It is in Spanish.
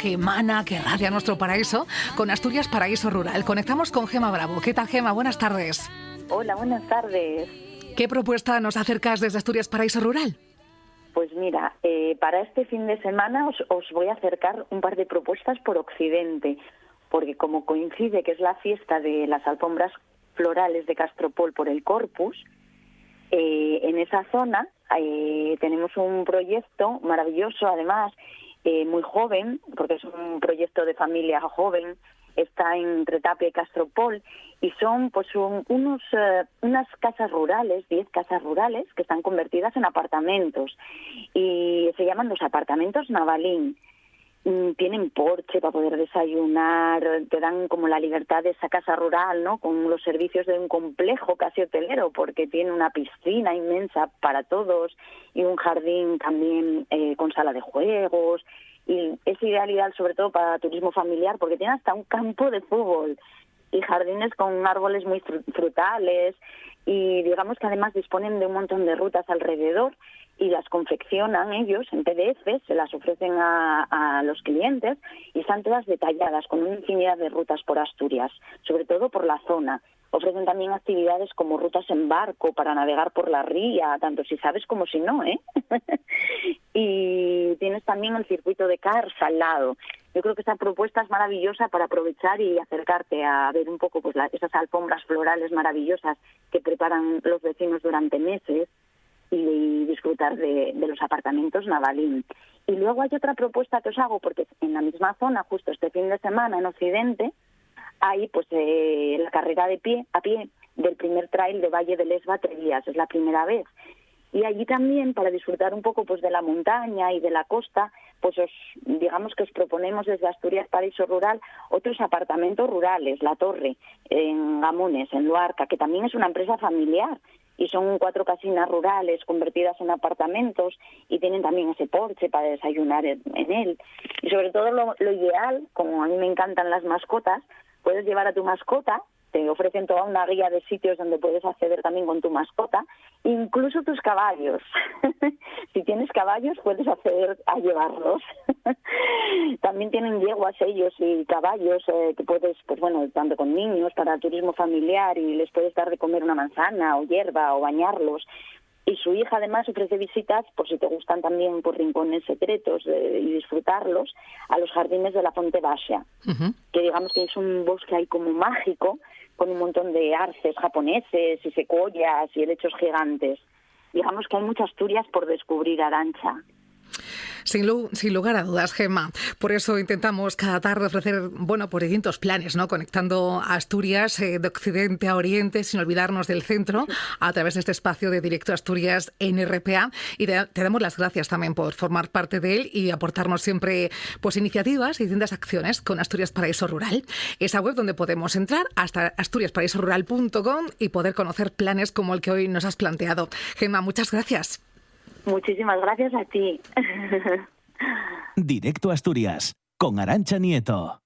Que emana, que radia nuestro paraíso, con Asturias Paraíso Rural. Conectamos con Gema Bravo. ¿Qué tal, Gema? Buenas tardes. Hola, buenas tardes. ¿Qué propuesta nos acercas desde Asturias Paraíso Rural? Pues mira, para este fin de semana os voy a acercar un par de propuestas por Occidente, porque como coincide que es la fiesta de las alfombras florales de Castropol por el Corpus, en esa zona tenemos un proyecto maravilloso, además, muy joven, porque es un proyecto de familia joven, está entre Tapia y Castropol, y son pues unas casas rurales, 10 casas rurales, que están convertidas en apartamentos, y se llaman los apartamentos Navalín. Tienen porche para poder desayunar, te dan como la libertad de esa casa rural, ¿no? Con los servicios de un complejo casi hotelero, porque tiene una piscina inmensa para todos y un jardín también con sala de juegos. Y es ideal sobre todo para turismo familiar, porque tiene hasta un campo de fútbol y jardines con árboles muy frutales, y digamos que además disponen de un montón de rutas alrededor y las confeccionan ellos en PDF, se las ofrecen a los clientes y están todas detalladas con una infinidad de rutas por Asturias, sobre todo por la zona. Ofrecen también actividades como rutas en barco para navegar por la ría, tanto si sabes como si no, ¿eh? Y tienes también el circuito de cars al lado. Yo creo que esta propuesta es maravillosa para aprovechar y acercarte a ver un poco pues esas alfombras florales maravillosas que preparan los vecinos durante meses y disfrutar de los apartamentos Navalín. Y luego hay otra propuesta que os hago, porque en la misma zona, justo este fin de semana en Occidente, hay pues la carrera a pie del primer trail de Valle de Lesba Trevías, es la primera vez. Y allí también, para disfrutar un poco pues de la montaña y de la costa, pues digamos que os proponemos desde Asturias Paraíso Rural otros apartamentos rurales, La Torre, en Gamones, en Luarca, que también es una empresa familiar, y son 4 casinas rurales convertidas en apartamentos y tienen también ese porche para desayunar en él. Y sobre todo lo ideal, como a mí me encantan las mascotas, puedes llevar a tu mascota, te ofrecen toda una guía de sitios donde puedes acceder también con tu mascota, incluso tus caballos. Si tienes caballos puedes acceder a llevarlos. También tienen yeguas ellos y caballos que puedes, pues bueno, tanto con niños para turismo familiar, y les puedes dar de comer una manzana o hierba o bañarlos. Y su hija además ofrece visitas, por si te gustan también por rincones secretos y disfrutarlos, a los jardines de la Fonte Basha, que digamos que es un bosque ahí como mágico, con un montón de arces japoneses y secuoyas y helechos gigantes. Digamos que hay muchas Asturias por descubrir, Arantxa. Sin lugar a dudas, Gemma. Por eso intentamos cada tarde ofrecer, por distintos planes, ¿no? Conectando a Asturias de Occidente a Oriente, sin olvidarnos del centro, a través de este espacio de Directo Asturias en RPA. Y te damos las gracias también por formar parte de él y aportarnos siempre pues iniciativas y distintas acciones con Asturias Paraíso Rural. Esa web donde podemos entrar hasta asturiasparaísorural.com y poder conocer planes como el que hoy nos has planteado. Gemma, muchas gracias. Muchísimas gracias a ti. Directo Asturias, con Arantxa Nieto.